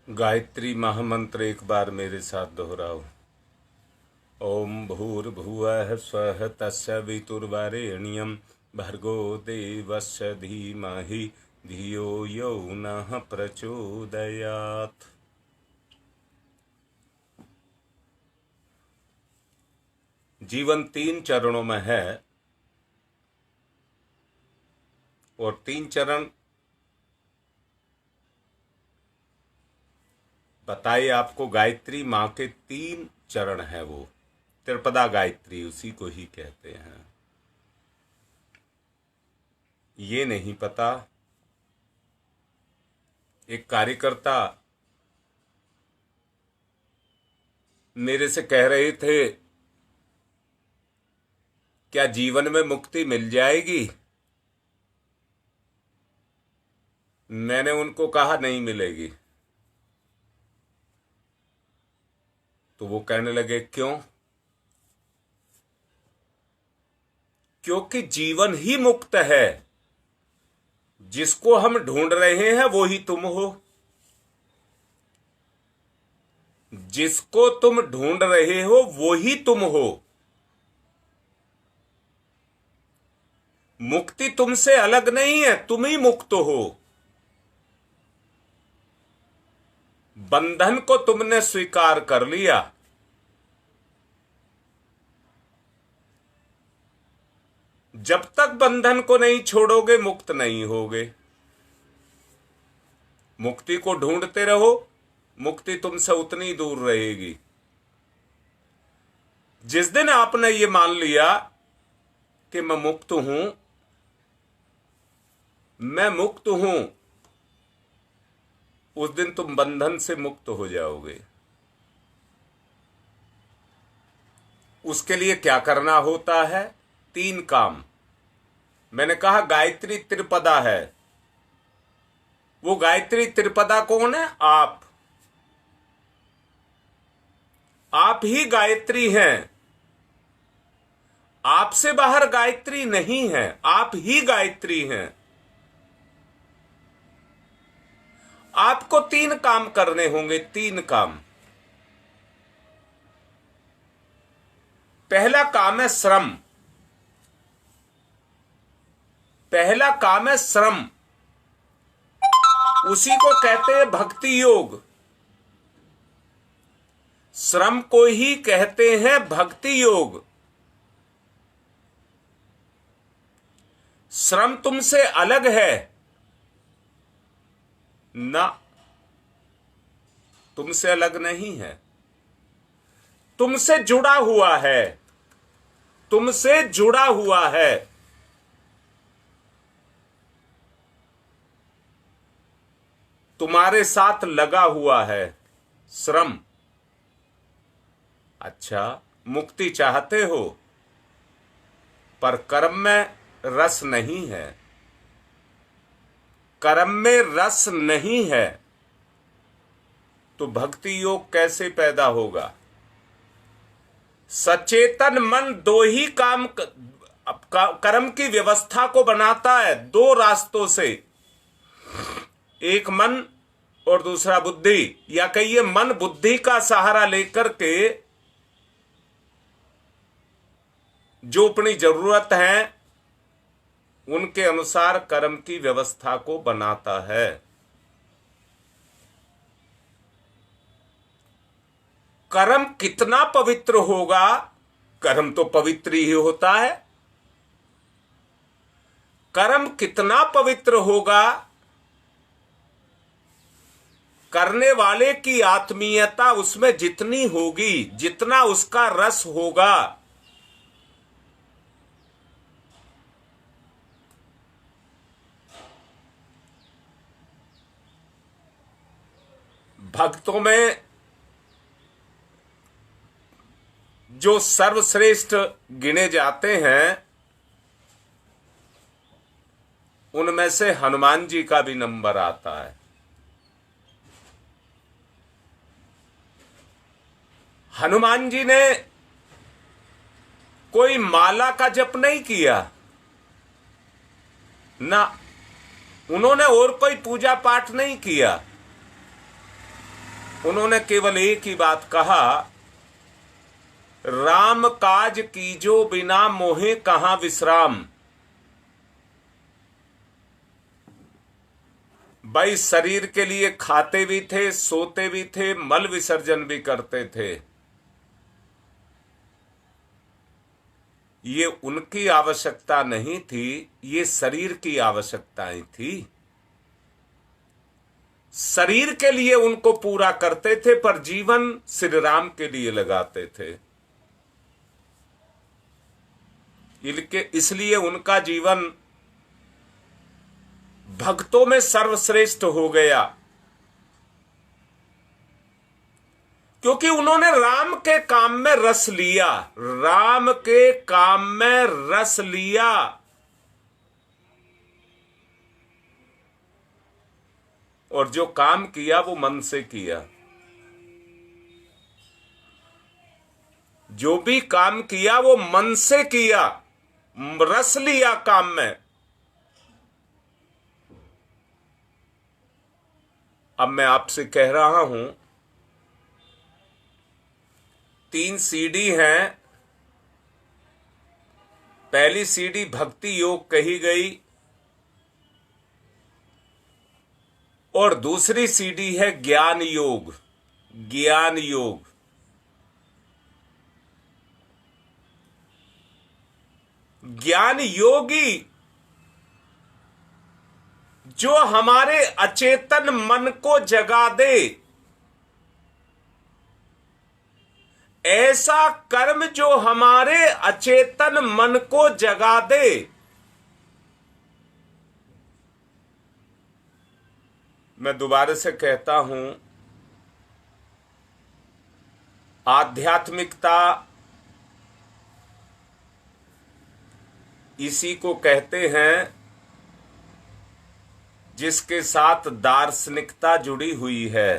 गायत्री महामंत्र एक बार मेरे साथ दोहराओ। ओम भूर्भुवः स्वः तस्य वितुर्वरेण्यं भर्गो देवस्य धीमहि धियो यो नः प्रचोदयात्। जीवन 3 चरणों में है और 3 चरण बताइए आपको। गायत्री माँ के 3 चरण है, वो त्रिपदा गायत्री उसी को ही कहते हैं। ये नहीं पता, एक कार्यकर्ता मेरे से कह रहे थे क्या जीवन में मुक्ति मिल जाएगी। मैंने उनको कहा नहीं मिलेगी। तो वो कहने लगे क्यों? क्योंकि जीवन ही मुक्त है। जिसको हम ढूंढ रहे हैं वो ही तुम हो। जिसको तुम ढूंढ रहे हो वो ही तुम हो। मुक्ति तुमसे अलग नहीं है, तुम ही मुक्त हो। बंधन को तुमने स्वीकार कर लिया। जब तक बंधन को नहीं छोड़ोगे मुक्त नहीं होगे। मुक्ति को ढूंढते रहो, मुक्ति तुमसे उतनी दूर रहेगी। जिस दिन आपने ये मान लिया कि मैं मुक्त हूं, मैं मुक्त हूं, उस दिन तुम बंधन से मुक्त हो जाओगे। उसके लिए क्या करना होता है? 3 काम। मैंने कहा गायत्री त्रिपदा है। वो गायत्री त्रिपदा कौन है? आप ही गायत्री हैं। आपसे बाहर गायत्री नहीं है, आप ही गायत्री हैं। आपको 3 काम करने होंगे। 3 काम। पहला काम है श्रम। पहला काम है श्रम। उसी को कहते हैं भक्ति योग। श्रम को ही कहते हैं भक्ति योग। श्रम तुमसे अलग है ना, तुमसे अलग नहीं है, तुमसे जुड़ा हुआ है। तुमसे जुड़ा हुआ है। तुम्हारे साथ लगा हुआ है श्रम। अच्छा, मुक्ति चाहते हो पर कर्म में रस नहीं है। कर्म में रस नहीं है तो भक्ति योग कैसे पैदा होगा? सचेतन मन 2 ही काम कर्म की व्यवस्था को बनाता है। 2 रास्तों से, एक मन और दूसरा बुद्धि, या कहिए मन बुद्धि का सहारा लेकर के जो अपनी जरूरत है उनके अनुसार कर्म की व्यवस्था को बनाता है। कर्म कितना पवित्र होगा? कर्म तो पवित्र ही होता है। कर्म कितना पवित्र होगा? करने वाले की आत्मीयता उसमें जितनी होगी, जितना उसका रस होगा, भक्तों में जो सर्वश्रेष्ठ गिने जाते हैं उनमें से हनुमान जी का भी नंबर आता है। हनुमान जी ने कोई माला का जप नहीं किया ना, उन्होंने और कोई पूजा पाठ नहीं किया। उन्होंने केवल एक ही बात कहा, राम काज कीजो बिना मोहे कहां विश्राम। भाई शरीर के लिए खाते भी थे, सोते भी थे, मल विसर्जन भी करते थे। ये उनकी आवश्यकता नहीं थी, ये शरीर की आवश्यकताएं थी। शरीर के लिए उनको पूरा करते थे, पर जीवन श्री राम के लिए लगाते थे। इसलिए उनका जीवन भक्तों में सर्वश्रेष्ठ हो गया, क्योंकि उन्होंने राम के काम में रस लिया। राम के काम में रस लिया। और जो काम किया वो मन से किया। जो भी काम किया वो मन से किया, रस लिया काम में। अब मैं आपसे कह रहा हूं, 3 सीढ़ी हैं। पहली सीढ़ी भक्ति योग कही गई, और दूसरी सीढ़ी है ज्ञान योग। ज्ञान योग, ज्ञान योगी जो हमारे अचेतन मन को जगा दे, ऐसा कर्म जो हमारे अचेतन मन को जगा दे। मैं दोबारा से कहता हूं, आध्यात्मिकता इसी को कहते हैं जिसके साथ दार्शनिकता जुड़ी हुई है,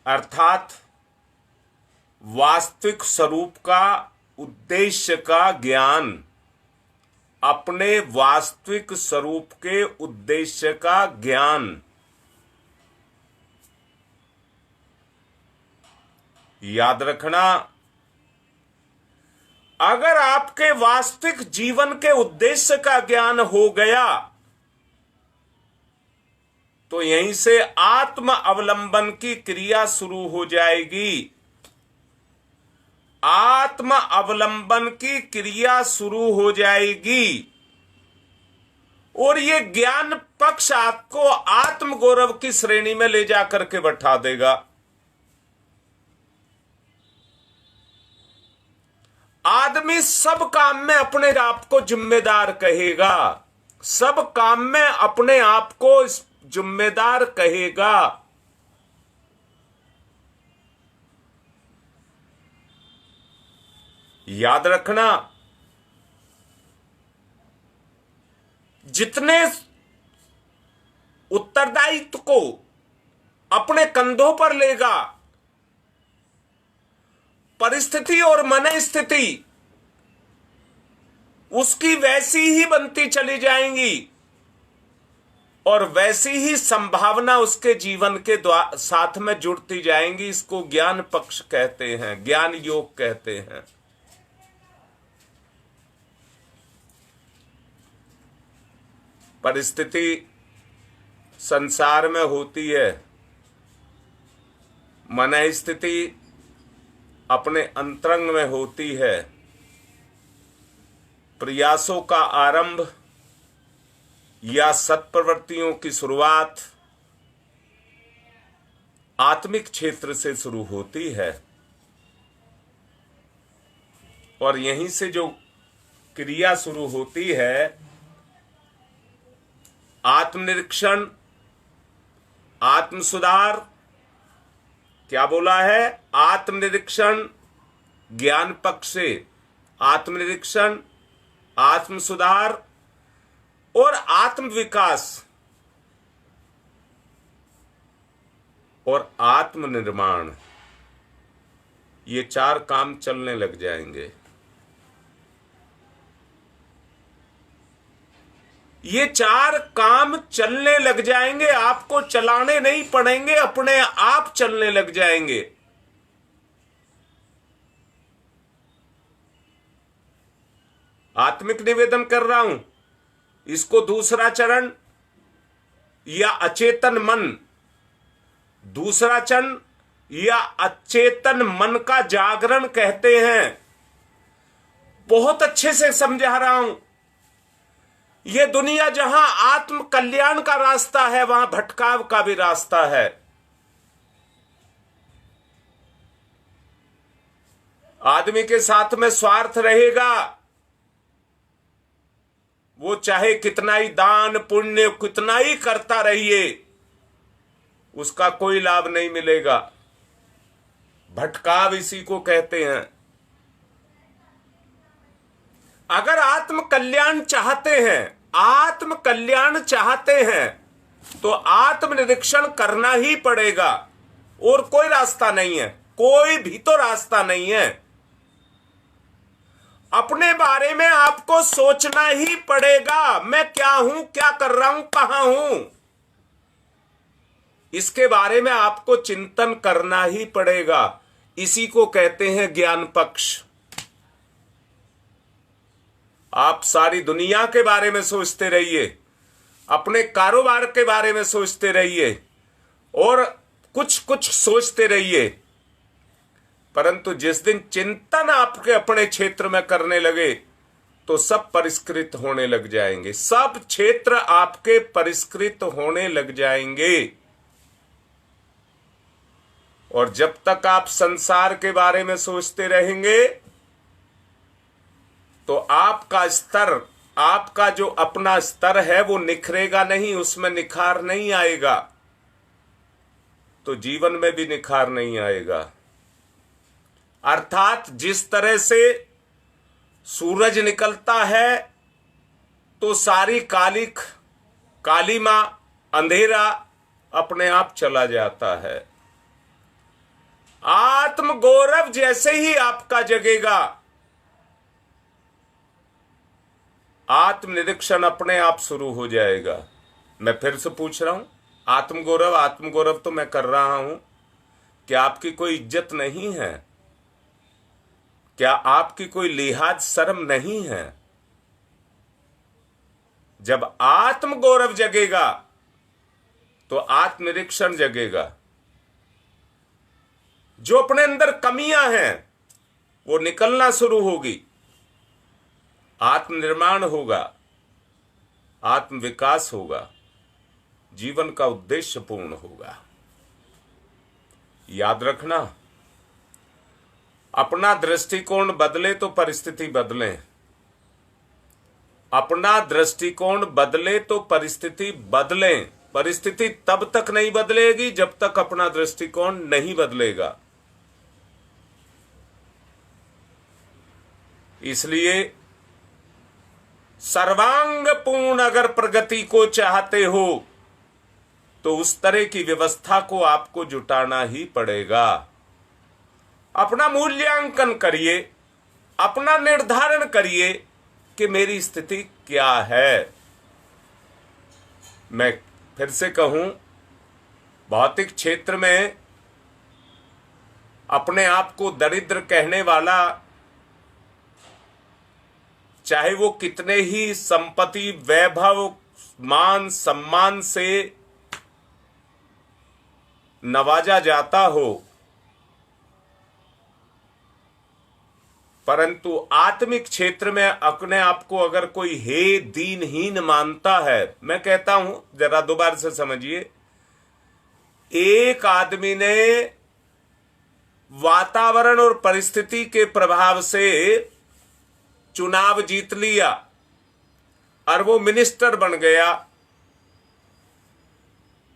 अर्थात वास्तविक स्वरूप का, उद्देश्य का ज्ञान, अपने वास्तविक स्वरूप के उद्देश्य का ज्ञान। याद रखना, अगर आपके वास्तविक जीवन के उद्देश्य का ज्ञान हो गया तो यहीं से आत्म अवलंबन की क्रिया शुरू हो जाएगी। आत्म अवलंबन की क्रिया शुरू हो जाएगी, और ये ज्ञान पक्ष आपको आत्म गौरव की श्रेणी में ले जाकर के बैठा देगा। आदमी सब काम में अपने आप को जिम्मेदार कहेगा, सब काम में अपने आप को जिम्मेदार कहेगा। याद रखना, जितने उत्तरदायित्व को अपने कंधों पर लेगा, परिस्थिति और मनस्थिति उसकी वैसी ही बनती चली जाएंगी, और वैसी ही संभावना उसके जीवन के साथ में जुड़ती जाएंगी। इसको ज्ञान पक्ष कहते हैं, ज्ञान योग कहते हैं। परिस्थिति संसार में होती है, मनस्थिति अपने अंतरंग में होती है। प्रयासों का आरंभ या सत्प्रवृत्तियों की शुरुआत आत्मिक क्षेत्र से शुरू होती है, और यहीं से जो क्रिया शुरू होती है, आत्मनिरीक्षण, आत्म सुधार। क्या बोला है? आत्मनिरीक्षण ज्ञान पक्ष से, आत्मनिरीक्षण, आत्म सुधार और आत्म विकास और आत्मनिर्माण, ये 4 काम चलने लग जाएंगे। ये चार काम चलने लग जाएंगे, आपको चलाने नहीं पड़ेंगे, अपने आप चलने लग जाएंगे। आत्मिक निवेदन कर रहा हूं। इसको दूसरा चरण या अचेतन मन, दूसरा चरण या अचेतन मन का जागरण कहते हैं। बहुत अच्छे से समझा रहा हूं। यह दुनिया जहां आत्म कल्याण का रास्ता है, वहां भटकाव का भी रास्ता है। आदमी के साथ में स्वार्थ रहेगा, वो चाहे कितना ही दान पुण्य कितना ही करता रहिए, उसका कोई लाभ नहीं मिलेगा। भटकाव इसी को कहते हैं। अगर आत्म कल्याण चाहते हैं, आत्म कल्याण चाहते हैं, तो आत्मनिरीक्षण करना ही पड़ेगा, और कोई रास्ता नहीं है, कोई भी तो रास्ता नहीं है। अपने बारे में आपको सोचना ही पड़ेगा। मैं क्या हूं, क्या कर रहा हूं, कहां हूं, इसके बारे में आपको चिंतन करना ही पड़ेगा। इसी को कहते हैं ज्ञान पक्ष। आप सारी दुनिया के बारे में सोचते रहिए, अपने कारोबार के बारे में सोचते रहिए, और कुछ कुछ सोचते रहिए, परंतु जिस दिन चिंतन आपके अपने क्षेत्र में करने लगे, तो सब परिष्कृत होने लग जाएंगे। सब क्षेत्र आपके परिष्कृत होने लग जाएंगे। और जब तक आप संसार के बारे में सोचते रहेंगे, तो आपका स्तर, आपका जो अपना स्तर है, वो निखरेगा नहीं, उसमें निखार नहीं आएगा, तो जीवन में भी निखार नहीं आएगा। अर्थात जिस तरह से सूरज निकलता है तो सारी कालीमा, अंधेरा अपने आप चला जाता है। आत्म गौरव जैसे ही आपका जगेगा, आत्मनिरीक्षण अपने आप शुरू हो जाएगा। मैं फिर से पूछ रहा हूं, आत्मगौरव तो मैं कर रहा हूं। क्या आपकी कोई इज्जत नहीं है? क्या आपकी कोई लिहाज शर्म नहीं है? जब आत्मगौरव जगेगा, तो आत्मनिरीक्षण जगेगा। जो अपने अंदर कमियां हैं, वो निकलना शुरू होगी, आत्मनिर्माण होगा, आत्मविकास होगा, जीवन का उद्देश्य पूर्ण होगा। याद रखना, अपना दृष्टिकोण बदले तो परिस्थिति बदले। अपना दृष्टिकोण बदले तो परिस्थिति बदले। परिस्थिति तब तक नहीं बदलेगी जब तक अपना दृष्टिकोण नहीं बदलेगा। इसलिए सर्वांग पूर्ण अगर प्रगति को चाहते हो, तो उस तरह की व्यवस्था को आपको जुटाना ही पड़ेगा। अपना मूल्यांकन करिए, अपना निर्धारण करिए कि मेरी स्थिति क्या है। मैं फिर से कहूं, भौतिक क्षेत्र में अपने आप को दरिद्र कहने वाला, चाहे वो कितने ही संपत्ति, वैभव, मान सम्मान से नवाजा जाता हो, परंतु आत्मिक क्षेत्र में अपने आप को अगर कोई हे दीनहीन मानता है, मैं कहता हूं, जरा दोबारा से समझिए। एक आदमी ने वातावरण और परिस्थिति के प्रभाव से चुनाव जीत लिया और वो मिनिस्टर बन गया।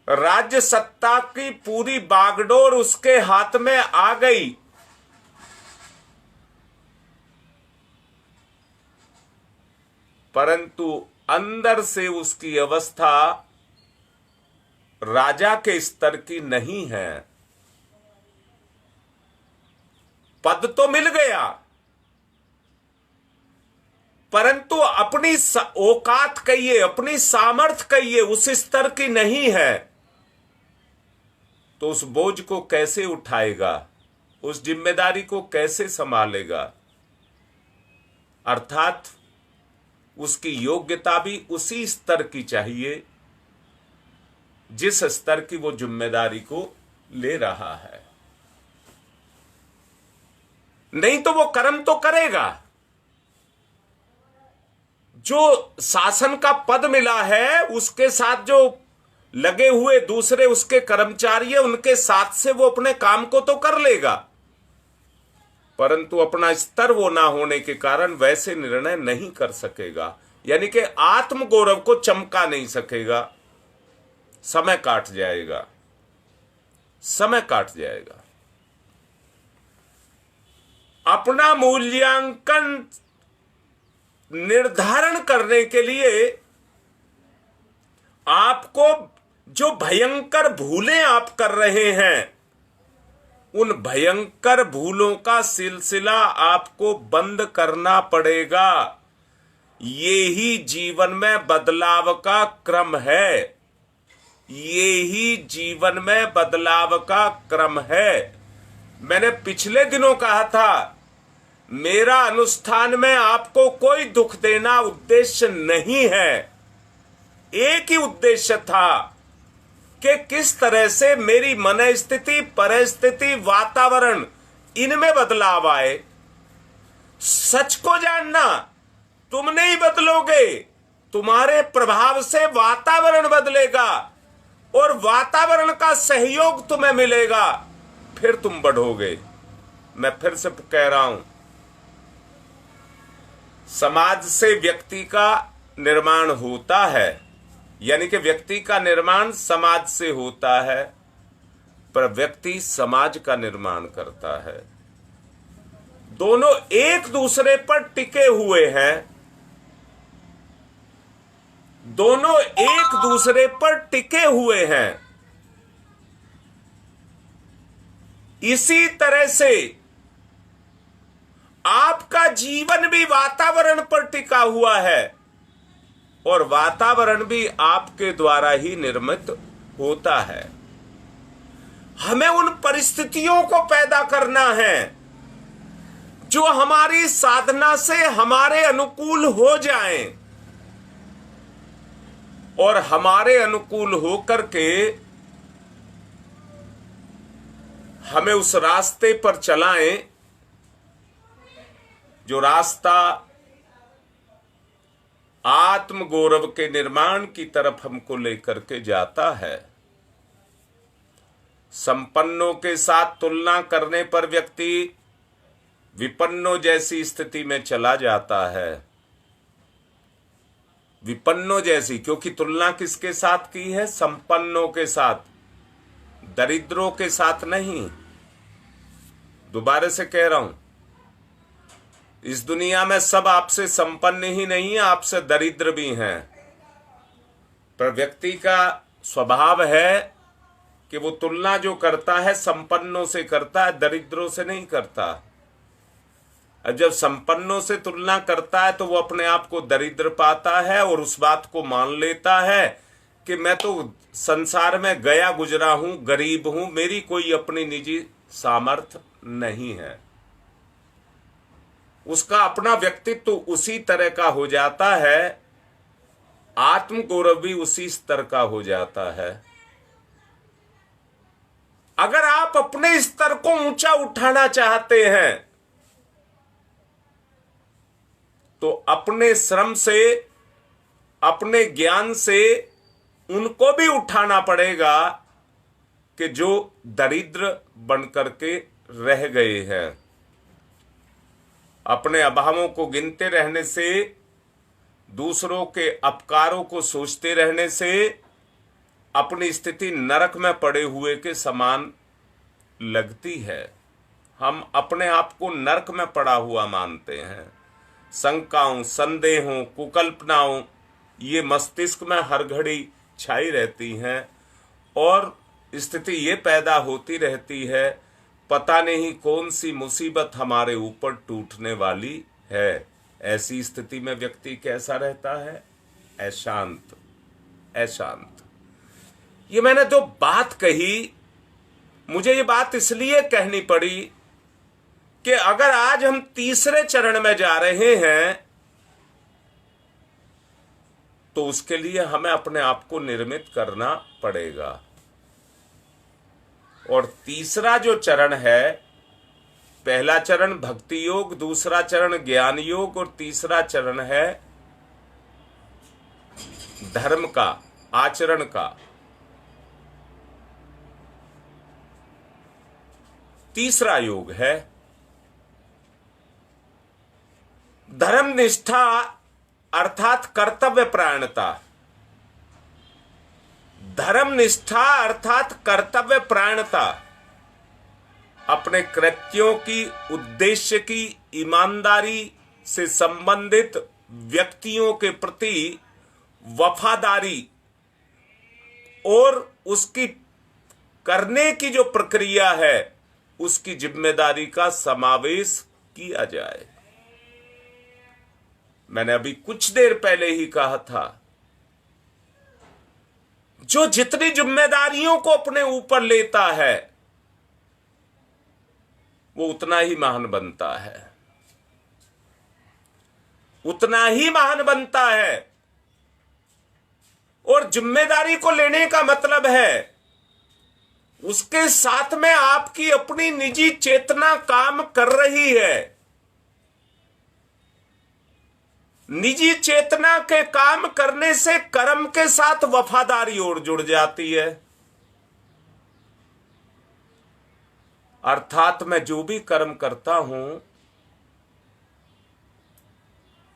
राज्य सत्ता की पूरी बागडोर उसके हाथ में आ गई। परंतु अंदर से उसकी अवस्था राजा के स्तर की नहीं है। पद तो मिल गया, परंतु अपनी औकात कहिए, अपनी सामर्थ कहिए उस स्तर की नहीं है, तो उस बोझ को कैसे उठाएगा, उस जिम्मेदारी को कैसे संभालेगा। अर्थात उसकी योग्यता भी उसी स्तर की चाहिए जिस स्तर की वो जिम्मेदारी को ले रहा है। नहीं तो वो कर्म तो करेगा। जो शासन का पद मिला है उसके साथ जो लगे हुए दूसरे उसके कर्मचारी है, उनके साथ से वो अपने काम को तो कर लेगा, परंतु अपना स्तर वो ना होने के कारण वैसे निर्णय नहीं कर सकेगा, यानी कि आत्म गौरव को चमका नहीं सकेगा। समय काट जाएगा, समय काट जाएगा। अपना मूल्यांकन निर्धारण करने के लिए आपको जो भयंकर भूलें आप कर रहे हैं, उन भयंकर भूलों का सिलसिला आपको बंद करना पड़ेगा। ये ही जीवन में बदलाव का क्रम है, ये ही जीवन में बदलाव का क्रम है। मैंने पिछले दिनों कहा था, मेरा अनुष्ठान में आपको कोई दुख देना उद्देश्य नहीं है। एक ही उद्देश्य था कि किस तरह से मेरी मन स्थिति, परिस्थिति, वातावरण, इनमें बदलाव आए। सच को जानना, तुम नहीं बदलोगे, तुम्हारे प्रभाव से वातावरण बदलेगा और वातावरण का सहयोग तुम्हें मिलेगा, फिर तुम बढ़ोगे। मैं फिर से कह रहा हूं, समाज से व्यक्ति का निर्माण होता है, यानी कि व्यक्ति का निर्माण समाज से होता है, पर व्यक्ति समाज का निर्माण करता है। दोनों एक दूसरे पर टिके हुए हैं, दोनों एक दूसरे पर टिके हुए हैं। इसी तरह से आपका जीवन भी वातावरण पर टिका हुआ है और वातावरण भी आपके द्वारा ही निर्मित होता है। हमें उन परिस्थितियों को पैदा करना है जो हमारी साधना से हमारे अनुकूल हो जाएं और हमारे अनुकूल होकर के हमें उस रास्ते पर चलाएं जो रास्ता आत्म गौरव के निर्माण की तरफ हमको लेकर के जाता है। संपन्नों के साथ तुलना करने पर व्यक्ति विपन्नों जैसी स्थिति में चला जाता है। विपन्नों जैसी, क्योंकि तुलना किसके साथ की है? संपन्नों के साथ, दरिद्रों के साथ नहीं। दोबारा से कह रहा हूं, इस दुनिया में सब आपसे संपन्न ही नहीं है, आपसे दरिद्र भी हैं, पर व्यक्ति का स्वभाव है कि वो तुलना जो करता है संपन्नों से करता है, दरिद्रों से नहीं करता। अब जब संपन्नों से तुलना करता है तो वो अपने आप को दरिद्र पाता है और उस बात को मान लेता है कि मैं तो संसार में गया गुजरा हूं, गरीब हूं, मेरी कोई अपनी निजी सामर्थ्य नहीं है। उसका अपना व्यक्तित्व उसी तरह का हो जाता है, आत्म गौरव भी उसी स्तर का हो जाता है। अगर आप अपने स्तर को ऊंचा उठाना चाहते हैं तो अपने श्रम से, अपने ज्ञान से उनको भी उठाना पड़ेगा कि जो दरिद्र बनकर के रह गए हैं। अपने अभावों को गिनते रहने से, दूसरों के अपकारों को सोचते रहने से अपनी स्थिति नरक में पड़े हुए के समान लगती है। हम अपने आप को नरक में पड़ा हुआ मानते हैं। शंकाओं, संदेहों, कुकल्पनाओं ये मस्तिष्क में हर घड़ी छाई रहती हैं और स्थिति ये पैदा होती रहती है, पता नहीं कौन सी मुसीबत हमारे ऊपर टूटने वाली है। ऐसी स्थिति में व्यक्ति कैसा रहता है? अशांत, अशांत। ये मैंने जो बात कही, मुझे ये बात इसलिए कहनी पड़ी कि अगर आज हम तीसरे चरण में जा रहे हैं तो उसके लिए हमें अपने आप को निर्मित करना पड़ेगा। और तीसरा जो चरण है, पहला चरण भक्ति योग, दूसरा चरण ज्ञान योग और तीसरा चरण है धर्म का, आचरण का। तीसरा योग है धर्म निष्ठा अर्थात कर्तव्य परायणता। धर्म निष्ठा अर्थात कर्तव्य परायणता, अपने कृत्यों की, उद्देश्य की ईमानदारी से संबंधित व्यक्तियों के प्रति वफादारी और उसकी करने की जो प्रक्रिया है उसकी जिम्मेदारी का समावेश किया जाए। मैंने अभी कुछ देर पहले ही कहा था, जो जितनी जिम्मेदारियों को अपने ऊपर लेता है वो उतना ही महान बनता है, उतना ही महान बनता है। और जिम्मेदारी को लेने का मतलब है उसके साथ में आपकी अपनी निजी चेतना काम कर रही है। निजी चेतना के काम करने से कर्म के साथ वफादारी और जुड़ जाती है। अर्थात मैं जो भी कर्म करता हूं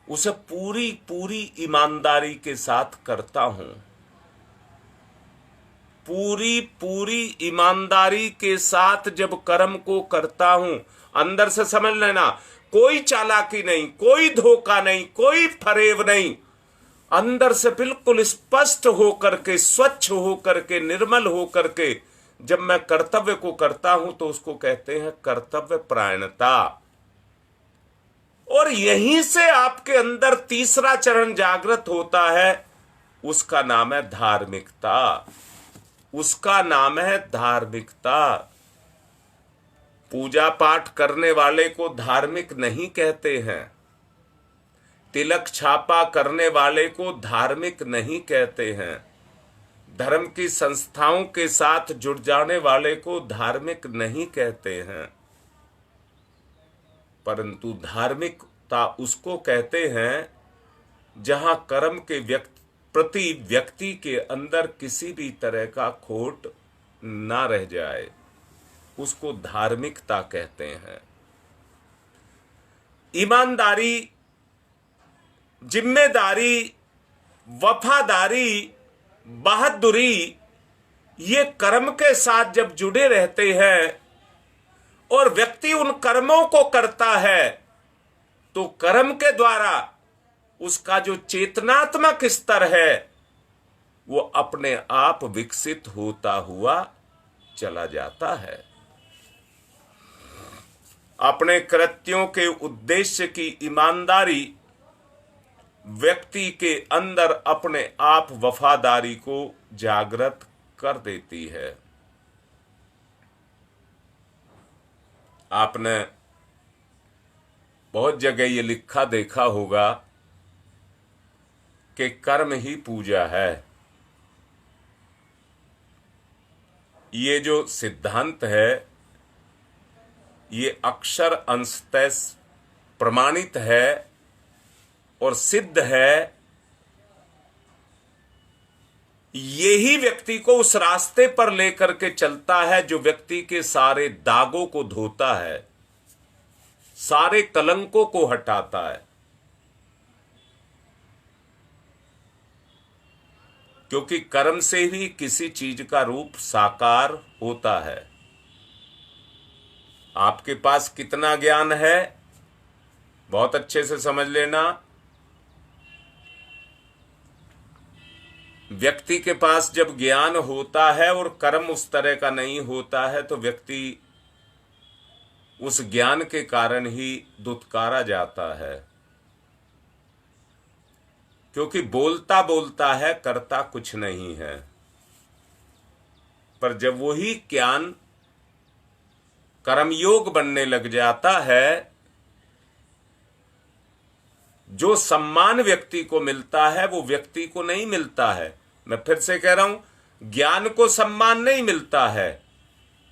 उसे पूरी पूरी ईमानदारी के साथ करता हूं। पूरी पूरी ईमानदारी के साथ जब कर्म को करता हूं, अंदर से समझ लेना, कोई चालाकी नहीं, कोई धोखा नहीं, कोई फरेब नहीं, अंदर से बिल्कुल स्पष्ट होकर के, स्वच्छ होकर के, निर्मल होकर के जब मैं कर्तव्य को करता हूं तो उसको कहते हैं कर्तव्य परायणता। और यहीं से आपके अंदर तीसरा चरण जागृत होता है, उसका नाम है धार्मिकता। उसका नाम है धार्मिकता। पूजा पाठ करने वाले को धार्मिक नहीं कहते हैं, तिलक छापा करने वाले को धार्मिक नहीं कहते हैं, धर्म की संस्थाओं के साथ जुड़ जाने वाले को धार्मिक नहीं कहते हैं, परंतु धार्मिकता उसको कहते हैं जहां कर्म के प्रति व्यक्ति के अंदर किसी भी तरह का खोट ना रह जाए, उसको धार्मिकता कहते हैं। ईमानदारी, जिम्मेदारी, वफादारी, बहादुरी, ये कर्म के साथ जब जुड़े रहते हैं और व्यक्ति उन कर्मों को करता है तो कर्म के द्वारा उसका जो चेतनात्मक स्तर है वो अपने आप विकसित होता हुआ चला जाता है। अपने कृत्यों के उद्देश्य की ईमानदारी व्यक्ति के अंदर अपने आप वफादारी को जागृत कर देती है। आपने बहुत जगह ये लिखा देखा होगा कि कर्म ही पूजा है। ये जो सिद्धांत है ये अक्षर अंशतः प्रमाणित है और सिद्ध है। यही व्यक्ति को उस रास्ते पर लेकर के चलता है जो व्यक्ति के सारे दागों को धोता है, सारे कलंकों को हटाता है। क्योंकि कर्म से ही किसी चीज का रूप साकार होता है। आपके पास कितना ज्ञान है बहुत अच्छे से समझ लेना। व्यक्ति के पास जब ज्ञान होता है और कर्म उस तरह का नहीं होता है तो व्यक्ति उस ज्ञान के कारण ही दुत्कारा जाता है। क्योंकि बोलता बोलता है, करता कुछ नहीं है। पर जब वही ज्ञान कर्मयोग बनने लग जाता है, जो सम्मान व्यक्ति को मिलता है वो व्यक्ति को नहीं मिलता है। मैं फिर से कह रहा हूं, ज्ञान को सम्मान नहीं मिलता है,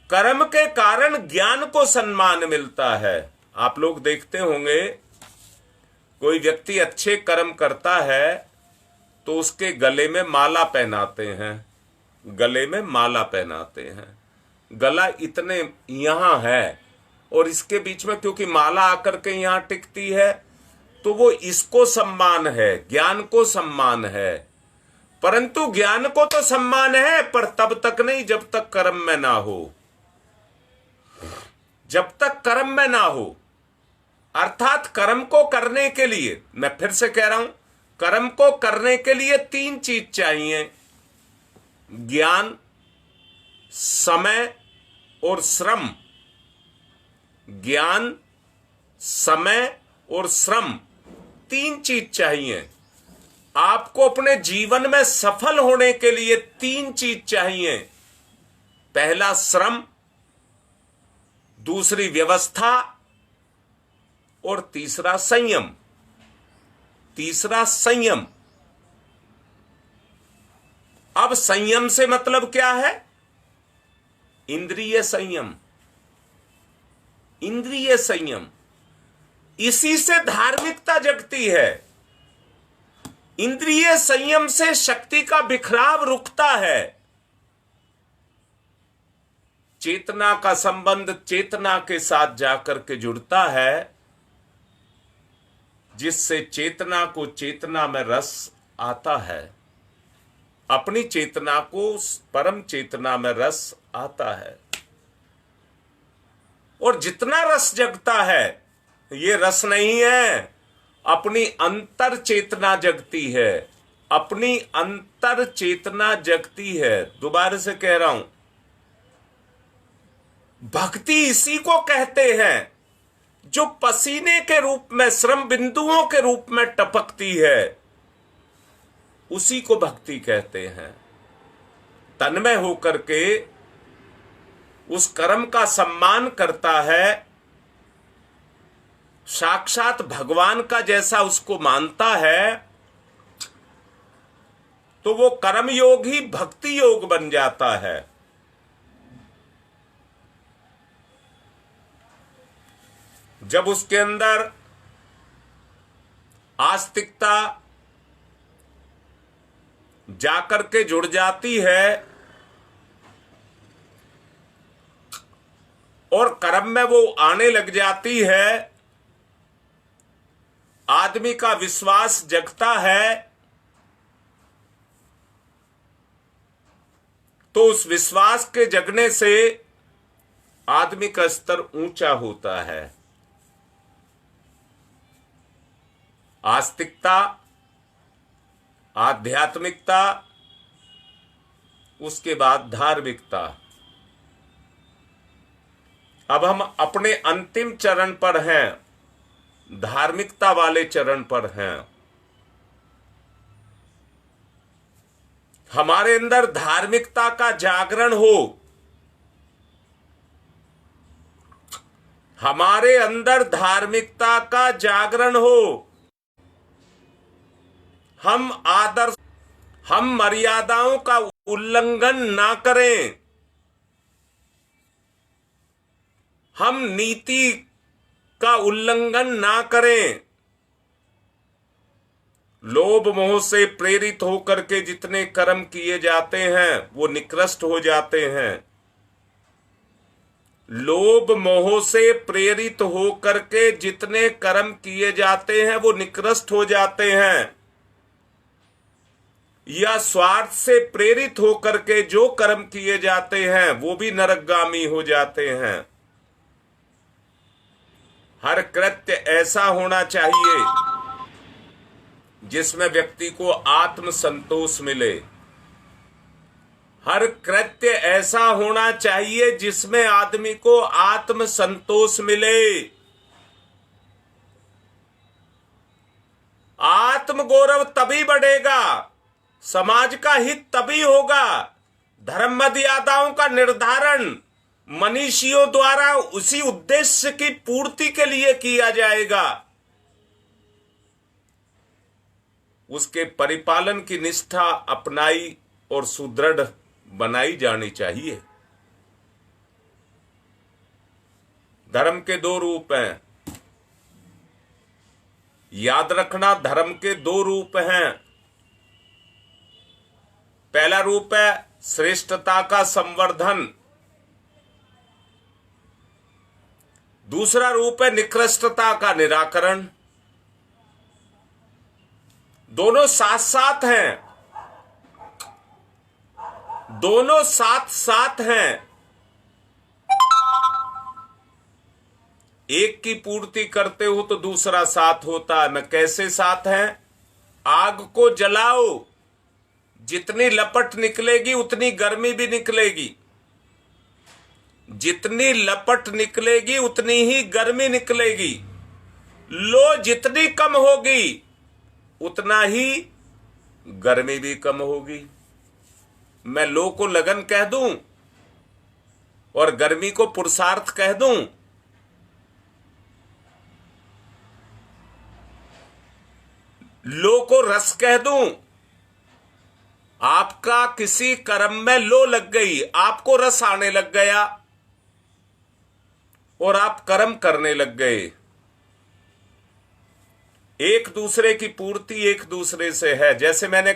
कर्म के कारण ज्ञान को सम्मान मिलता है। आप लोग देखते होंगे, कोई व्यक्ति अच्छे कर्म करता है तो उसके गले में माला पहनाते हैं, गले में माला पहनाते हैं। गला इतने यहां है और इसके बीच में क्योंकि माला आकर के यहां टिकती है, तो वो इसको सम्मान है, ज्ञान को सम्मान है। परंतु ज्ञान को तो सम्मान है, पर तब तक नहीं जब तक कर्म में ना हो। जब तक कर्म में ना हो, अर्थात कर्म को करने के लिए, मैं फिर से कह रहा हूं, कर्म को करने के लिए 3 चीज चाहिए: ज्ञान, समय और श्रम। ज्ञान, समय और श्रम, 3 चीज चाहिए। आपको अपने जीवन में सफल होने के लिए 3 चीज चाहिए। पहला श्रम, दूसरी व्यवस्था और तीसरा संयम। तीसरा संयम। अब संयम से मतलब क्या है? इंद्रिय संयम। इंद्रिय संयम, इसी से धार्मिकता जगती है। इंद्रिय संयम से शक्ति का बिखराव रुकता है। चेतना का संबंध चेतना के साथ जाकर के जुड़ता है, जिससे चेतना को चेतना में रस आता है, अपनी चेतना को परम चेतना में रस आता है। और जितना रस जगता है, ये रस नहीं है, अपनी अंतर चेतना जगती है, अपनी अंतर चेतना जगती है। दोबारा से कह रहा हूं, भक्ति इसी को कहते हैं जो पसीने के रूप में, श्रम बिंदुओं के रूप में टपकती है, उसी को भक्ति कहते हैं। तन्मय होकर के उस कर्म का सम्मान करता है, साक्षात भगवान का जैसा उसको मानता है, तो वो कर्म योग ही भक्ति योग बन जाता है। जब उसके अंदर आस्तिकता जाकर के जुड़ जाती है और कर्म में वो आने लग जाती है, आदमी का विश्वास जगता है, तो उस विश्वास के जगने से आदमी का स्तर ऊंचा होता है। आस्तिकता, आध्यात्मिकता, उसके बाद धार्मिकता। अब हम अपने अंतिम चरण पर हैं, धार्मिकता वाले चरण पर हैं। हमारे अंदर धार्मिकता का जागरण हो, हमारे अंदर धार्मिकता का जागरण हो। हम आदर्श, हम मर्यादाओं का उल्लंघन ना करें, हम नीति का उल्लंघन ना करें। लोभ मोह से प्रेरित होकर के जितने कर्म किए जाते हैं वो निकृष्ट हो जाते हैं। लोभ मोह से प्रेरित होकर के जितने कर्म किए जाते हैं वो निकृष्ट हो जाते हैं। या स्वार्थ से प्रेरित होकर के जो कर्म किए जाते हैं वो भी नरकगामी हो जाते हैं। हर कृत्य ऐसा होना चाहिए जिसमें व्यक्ति को आत्म संतोष मिले। हर कृत्य ऐसा होना चाहिए जिसमें आदमी को आत्म संतोष मिले। आत्मगौरव तभी बढ़ेगा, समाज का हित तभी होगा, धर्म मर्यादाओं का निर्धारण मनीषियों द्वारा उसी उद्देश्य की पूर्ति के लिए किया जाएगा। उसके परिपालन की निष्ठा अपनाई और सुदृढ़ बनाई जानी चाहिए। धर्म के दो रूप हैं, याद रखना, धर्म के दो रूप हैं। पहला रूप है श्रेष्ठता का संवर्धन, दूसरा रूप है निकृष्टता का निराकरण। दोनों साथ साथ हैं, दोनों साथ साथ हैं। एक की पूर्ति करते हो तो दूसरा साथ होता है। मैं कैसे साथ हैं? आग को जलाओ, जितनी लपट निकलेगी उतनी गर्मी भी निकलेगी, जितनी लपट निकलेगी उतनी ही गर्मी निकलेगी। लो जितनी कम होगी उतना ही गर्मी भी कम होगी। मैं लो को लगन कह दूं और गर्मी को पुरुषार्थ कह दूं, लो को रस कह दूं, आपका किसी कर्म में लो लग गई, आपको रस आने लग गया और आप कर्म करने लग गए। एक दूसरे की पूर्ति एक दूसरे से है। जैसे मैंने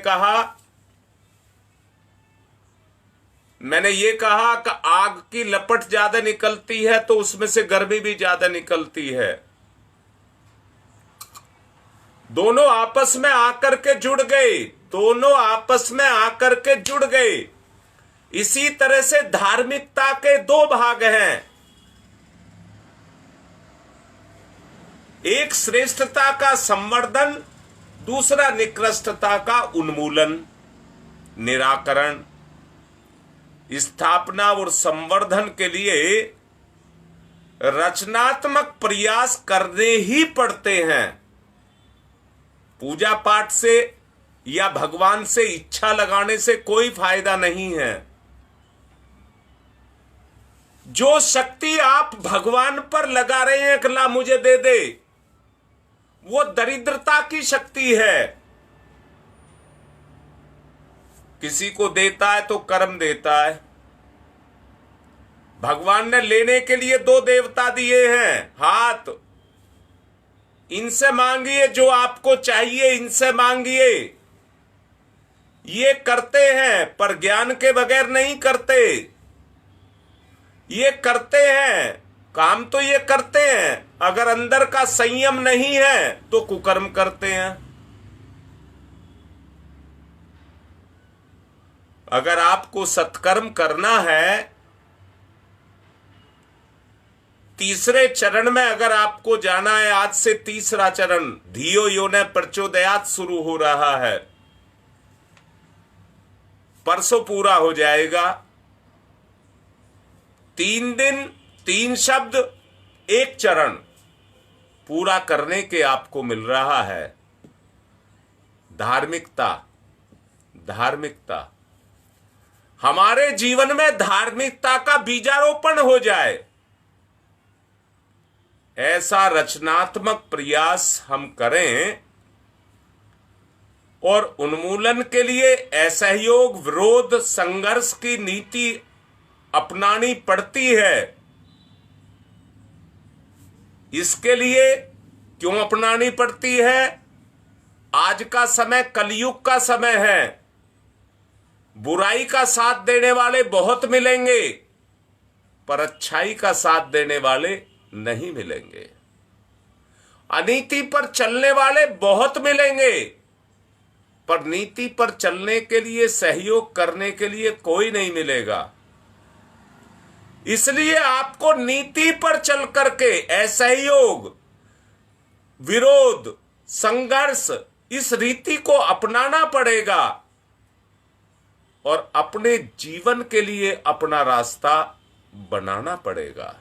ये कहा कि आग की लपट ज्यादा निकलती है तो उसमें से गर्मी भी ज्यादा निकलती है। दोनों आपस में आकर के जुड़ गए, दोनों आपस में आकर के जुड़ गए। इसी तरह से धार्मिकता के दो भाग हैं, एक श्रेष्ठता का संवर्धन, दूसरा निकृष्टता का उन्मूलन, निराकरण। स्थापना और संवर्धन के लिए रचनात्मक प्रयास करने ही पड़ते हैं। पूजा पाठ से या भगवान से इच्छा लगाने से कोई फायदा नहीं है। जो शक्ति आप भगवान पर लगा रहे हैं कि ला मुझे दे दे, वो दरिद्रता की शक्ति है। किसी को देता है तो कर्म देता है। भगवान ने लेने के लिए दो देवता दिए हैं, हाथ। इनसे मांगिए जो आपको चाहिए, इनसे मांगिए। ये करते हैं पर ज्ञान के बगैर नहीं करते। ये करते हैं, काम तो ये करते हैं, अगर अंदर का संयम नहीं है तो कुकर्म करते हैं। अगर आपको सत्कर्म करना है, तीसरे चरण में अगर आपको जाना है, आज से तीसरा चरण धियो यो न प्रचोदयात शुरू हो रहा है, परसों पूरा हो जाएगा। 3 दिन 3 शब्द 1 चरण पूरा करने के आपको मिल रहा है। धार्मिकता, धार्मिकता, हमारे जीवन में धार्मिकता का बीजारोपण हो जाए, ऐसा रचनात्मक प्रयास हम करें। और उन्मूलन के लिए असहयोग, विरोध, संघर्ष की नीति अपनानी पड़ती है। इसके लिए क्यों अपनानी पड़ती है? आज का समय कलयुग का समय है। बुराई का साथ देने वाले बहुत मिलेंगे, पर अच्छाई का साथ देने वाले नहीं मिलेंगे। अनीति पर चलने वाले बहुत मिलेंगे, पर नीति पर चलने के लिए, सहयोग करने के लिए कोई नहीं मिलेगा। इसलिए आपको नीति पर चल करके असहयोग, विरोध, संघर्ष, इस रीति को अपनाना पड़ेगा और अपने जीवन के लिए अपना रास्ता बनाना पड़ेगा।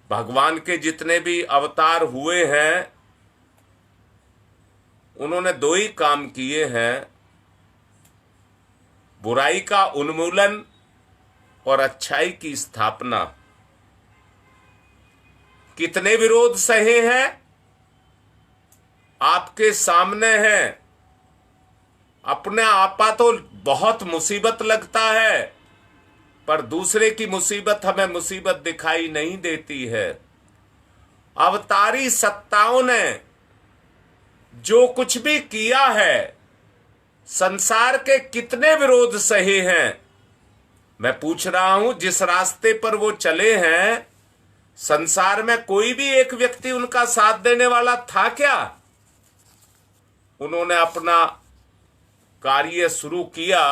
भगवान के जितने भी अवतार हुए हैं, उन्होंने दो ही काम किए हैं, बुराई का उन्मूलन और अच्छाई की स्थापना। कितने विरोध सहे हैं आपके सामने हैं। अपने आपा तो बहुत मुसीबत लगता है, पर दूसरे की मुसीबत हमें मुसीबत दिखाई नहीं देती है। अवतारी सत्ताओं ने जो कुछ भी किया है, संसार के कितने विरोध सहे हैं। मैं पूछ रहा हूं, जिस रास्ते पर वो चले हैं, संसार में कोई भी एक व्यक्ति उनका साथ देने वाला था क्या? उन्होंने अपना कार्य शुरू किया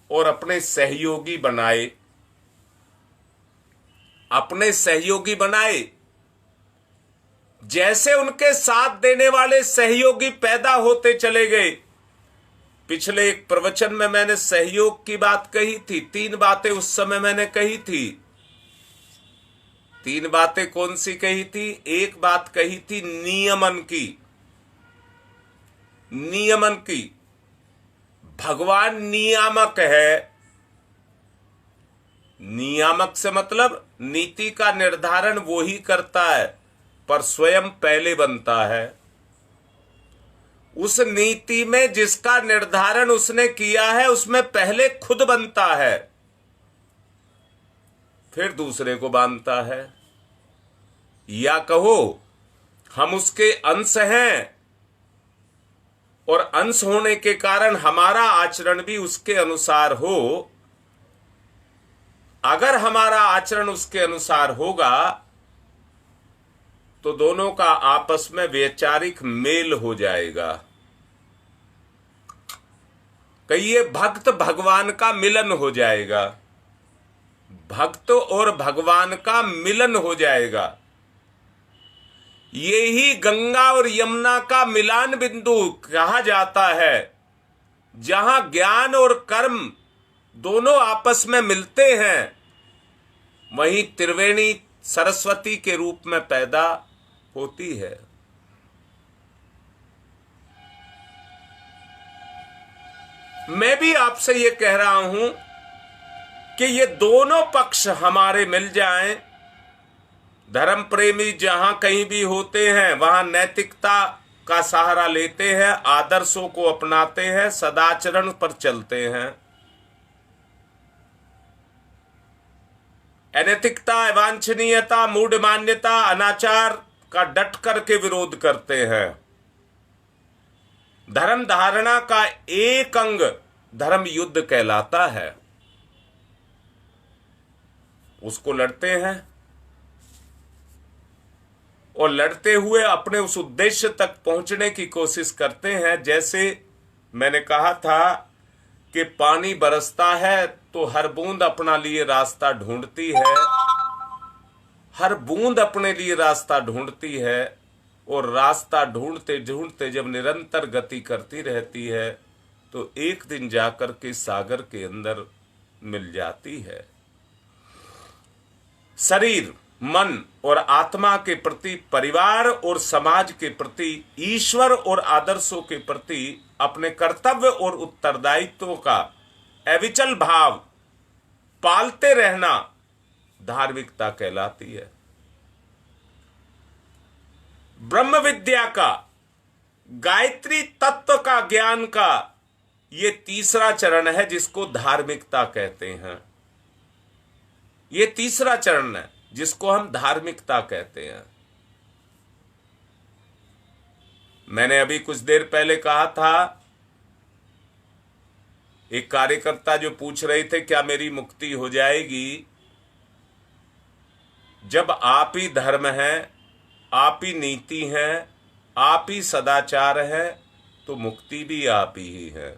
और अपने सहयोगी बनाए, अपने सहयोगी बनाए। जैसे उनके साथ देने वाले सहयोगी पैदा होते चले गए। पिछले एक प्रवचन में मैंने सहयोग की बात कही थी। 3 बातें उस समय मैंने कही थी। 3 बातें कौन सी कही थी? एक बात कही थी नियमन की। नियमन की। भगवान नियामक है। नियामक से मतलब नीति का निर्धारण वो ही करता है, पर स्वयं पहले बनता है। उस नीति में जिसका निर्धारण उसने किया है, उसमें पहले खुद बनता है, फिर दूसरे को बांधता है। या कहो हम उसके अंश हैं, और अंश होने के कारण हमारा आचरण भी उसके अनुसार हो। अगर हमारा आचरण उसके अनुसार होगा तो दोनों का आपस में वैचारिक मेल हो जाएगा। कहिए भक्त भगवान का मिलन हो जाएगा। भक्त और भगवान का मिलन हो जाएगा। ये ही गंगा और यमुना का मिलान बिंदु कहा जाता है, जहां ज्ञान और कर्म दोनों आपस में मिलते हैं। वहीं त्रिवेणी सरस्वती के रूप में पैदा होती है। मैं भी आपसे ये कह रहा हूं कि ये दोनों पक्ष हमारे मिल जाएं। धर्म प्रेमी जहां कहीं भी होते हैं, वहां नैतिकता का सहारा लेते हैं, आदर्शों को अपनाते हैं, सदाचरण पर चलते हैं। अनैतिकता, अवांछनीयता, मूढ़ मान्यता, अनाचार का डट करके विरोध करते हैं। धर्म धारणा का एक अंग धर्म युद्ध कहलाता है। उसको लड़ते हैं और लड़ते हुए अपने उस उद्देश्य तक पहुंचने की कोशिश करते हैं। जैसे मैंने कहा था कि पानी बरसता है तो हर बूंद अपना लिए रास्ता ढूंढती है। हर बूंद अपने लिए रास्ता ढूंढती है, और रास्ता ढूंढते ढूंढते जब निरंतर गति करती रहती है तो एक दिन जाकर के सागर के अंदर मिल जाती है। शरीर, मन और आत्मा के प्रति, परिवार और समाज के प्रति, ईश्वर और आदर्शों के प्रति अपने कर्तव्य और उत्तरदायित्वों का अविचल भाव पालते रहना धार्मिकता कहलाती है। ब्रह्म विद्या का, गायत्री तत्व का ज्ञान का ये तीसरा चरण है, जिसको धार्मिकता कहते हैं। ये तीसरा चरण है जिसको हम धार्मिकता कहते हैं। मैंने अभी कुछ देर पहले कहा था, एक कार्यकर्ता जो पूछ रहे थे क्या मेरी मुक्ति हो जाएगी। जब आप ही धर्म है, आप ही नीति है, आप ही सदाचार है, तो मुक्ति भी आप ही है।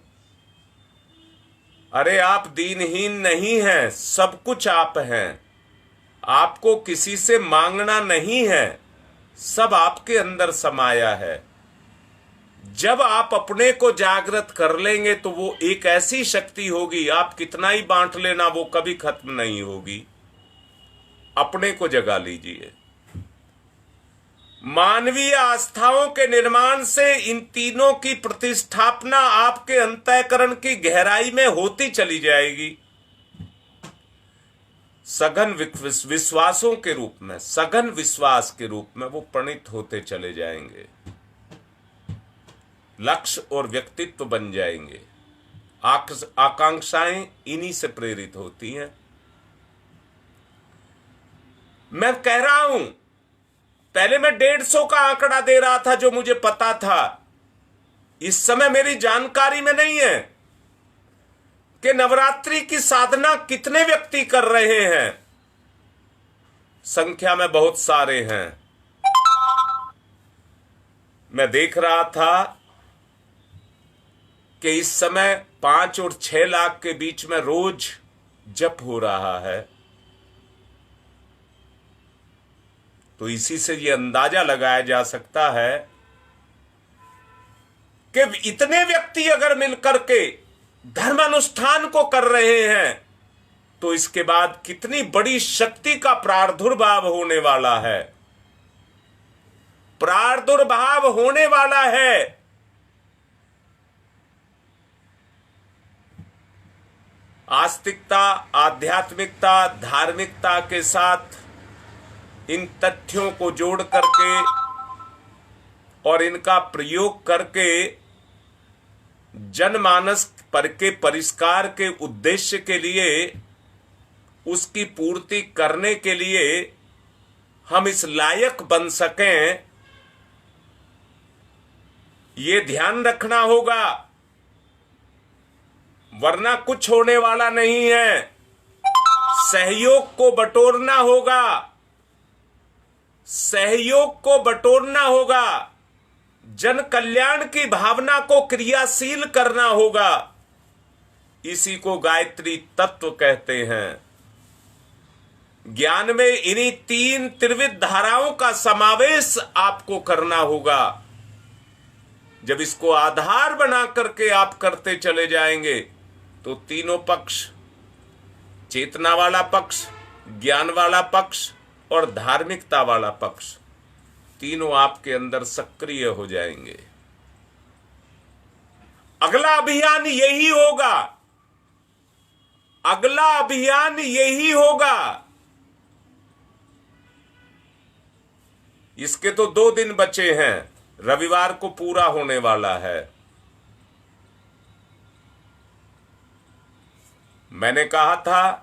अरे आप दीनहीन नहीं हैं, सब कुछ आप हैं। आपको किसी से मांगना नहीं है, सब आपके अंदर समाया है। जब आप अपने को जागृत कर लेंगे तो वो एक ऐसी शक्ति होगी, आप कितना ही बांट लेना वो कभी खत्म नहीं होगी। अपने को जगा लीजिए। मानवीय आस्थाओं के निर्माण से इन तीनों की प्रतिस्थापना आपके अंतःकरण की गहराई में होती चली जाएगी। सघन विश्वासों के रूप में, सघन विश्वास के रूप में वो प्रणीत होते चले जाएंगे, लक्ष्य और व्यक्तित्व बन जाएंगे। आकांक्षाएं इन्हीं से प्रेरित होती हैं। मैं कह रहा हूं, पहले मैं 150 का आंकड़ा दे रहा था जो मुझे पता था। इस समय मेरी जानकारी में नहीं है कि नवरात्रि की साधना कितने व्यक्ति कर रहे हैं। संख्या में बहुत सारे हैं। मैं देख रहा था कि इस समय 5 और 6 लाख के बीच में रोज जप हो रहा है। तो इसी से यह अंदाजा लगाया जा सकता है कि इतने व्यक्ति अगर मिलकर के धर्मानुष्ठान को कर रहे हैं तो इसके बाद कितनी बड़ी शक्ति का प्रादुर्भाव होने वाला है। प्रादुर्भाव होने वाला है। आस्तिकता, आध्यात्मिकता, धार्मिकता के साथ इन तथ्यों को जोड़ करके और इनका प्रयोग करके जनमानस पर के परिष्कार के उद्देश्य के लिए, उसकी पूर्ति करने के लिए हम इस लायक बन सकें, ये ध्यान रखना होगा, वरना कुछ होने वाला नहीं है। सहयोग को बटोरना होगा, सहयोग को बटोरना होगा, जन कल्याण की भावना को क्रियाशील करना होगा। इसी को गायत्री तत्व कहते हैं। ज्ञान में इन्हीं 3 त्रिविध धाराओं का समावेश आपको करना होगा। जब इसको आधार बना करके आप करते चले जाएंगे तो तीनों पक्ष, चेतना वाला पक्ष, ज्ञान वाला पक्ष और धार्मिकता वाला पक्ष, तीनों आपके अंदर सक्रिय हो जाएंगे। अगला अभियान यही होगा, अगला अभियान यही होगा। इसके तो 2 दिन बचे हैं, रविवार को पूरा होने वाला है। मैंने कहा था,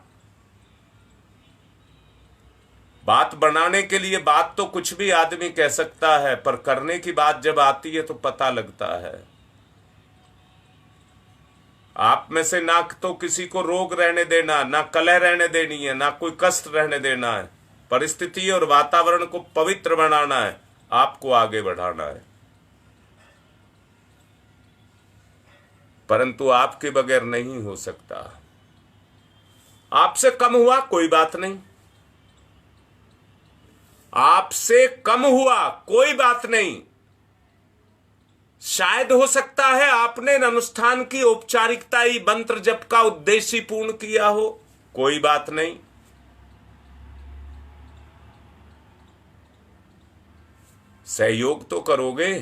बात बनाने के लिए बात तो कुछ भी आदमी कह सकता है, पर करने की बात जब आती है तो पता लगता है। आप में से ना तो किसी को रोग रहने देना, ना कलह रहने देनी है, ना कोई कष्ट रहने देना है। परिस्थिति और वातावरण को पवित्र बनाना है, आपको आगे बढ़ाना है। परंतु आपके बगैर नहीं हो सकता। आपसे कम हुआ कोई बात नहीं, आपसे कम हुआ कोई बात नहीं। शायद हो सकता है आपने अनुष्ठान की औपचारिकताई मंत्र जप का उद्देश्य पूर्ण किया हो, कोई बात नहीं। सहयोग तो करोगे,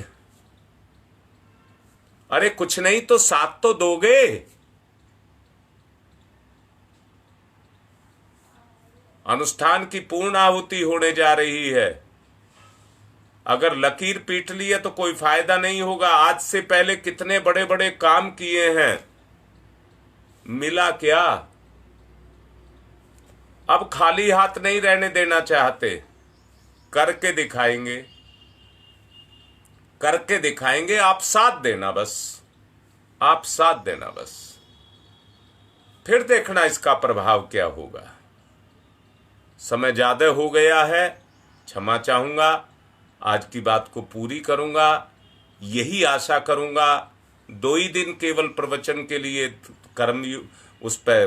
अरे कुछ नहीं तो साथ तो दोगे। अनुष्ठान की पूर्ण आहुति होने जा रही है। अगर लकीर पीट ली है तो कोई फायदा नहीं होगा। आज से पहले कितने बड़े बड़े काम किए हैं, मिला क्या? अब खाली हाथ नहीं रहने देना चाहते, करके दिखाएंगे, करके दिखाएंगे। आप साथ देना बस, आप साथ देना बस, फिर देखना इसका प्रभाव क्या होगा। समय ज्यादा हो गया है, क्षमा चाहूंगा। आज की बात को पूरी करूंगा, यही आशा करूंगा। 2 ही दिन केवल प्रवचन के लिए कर्म उस पर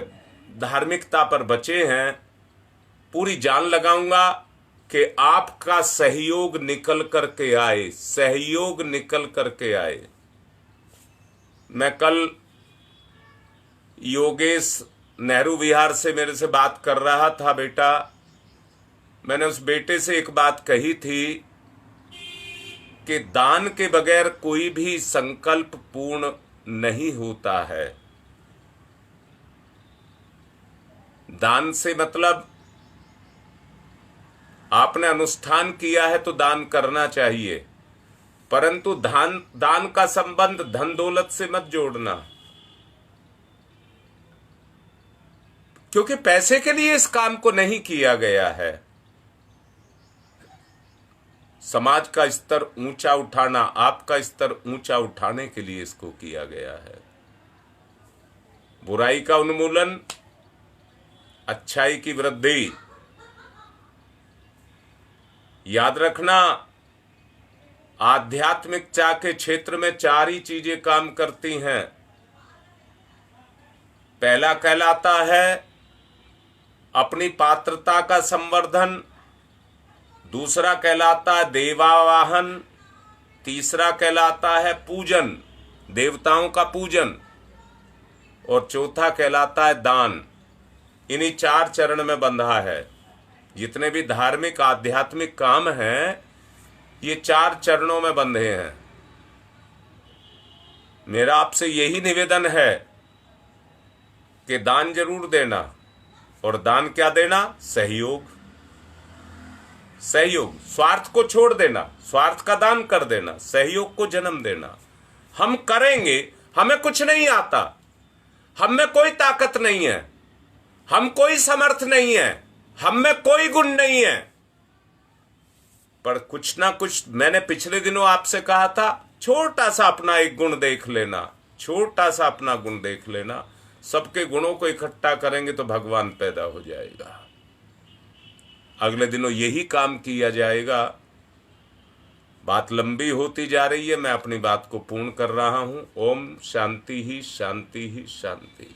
धार्मिकता पर बचे हैं। पूरी जान लगाऊंगा कि आपका सहयोग निकल करके आए, सहयोग निकल करके आए। मैं कल योगेश नेहरू विहार से मेरे से बात कर रहा था बेटा। मैंने उस बेटे से एक बात कही थी कि दान के बगैर कोई भी संकल्प पूर्ण नहीं होता है। दान से मतलब आपने अनुष्ठान किया है तो दान करना चाहिए, परंतु दान का संबंध धन दौलत से मत जोड़ना, क्योंकि पैसे के लिए इस काम को नहीं किया गया है। समाज का स्तर ऊंचा उठाना, आपका स्तर ऊंचा उठाने के लिए इसको किया गया है। बुराई का उन्मूलन, अच्छाई की वृद्धि। याद रखना, आध्यात्मिकता के क्षेत्र में 4 ही चीजें काम करती हैं। पहला कहलाता है अपनी पात्रता का संवर्धन, दूसरा कहलाता है देवावाहन, तीसरा कहलाता है पूजन, देवताओं का पूजन, और चौथा कहलाता है दान। इन्हीं 4 चरण में बंधा है। जितने भी धार्मिक आध्यात्मिक काम हैं, ये 4 चरणों में बंधे हैं। मेरा आपसे यही निवेदन है कि दान जरूर देना, और दान क्या देना? सहयोग। सहयोग, स्वार्थ को छोड़ देना, स्वार्थ का दान कर देना, सहयोग को जन्म देना। हम करेंगे, हमें कुछ नहीं आता, हम में कोई ताकत नहीं है, हम कोई समर्थ नहीं है, हम में कोई गुण नहीं है, पर कुछ ना कुछ, मैंने पिछले दिनों आपसे कहा था, छोटा सा अपना एक गुण देख लेना, छोटा सा अपना गुण देख लेना। सबके गुणों को इकट्ठा करेंगे तो भगवान पैदा हो जाएगा। अगले दिनों यही काम किया जाएगा। बात लंबी होती जा रही है, मैं अपनी बात को पूर्ण कर रहा हूं। ओम शांति ही शांति ही शांति।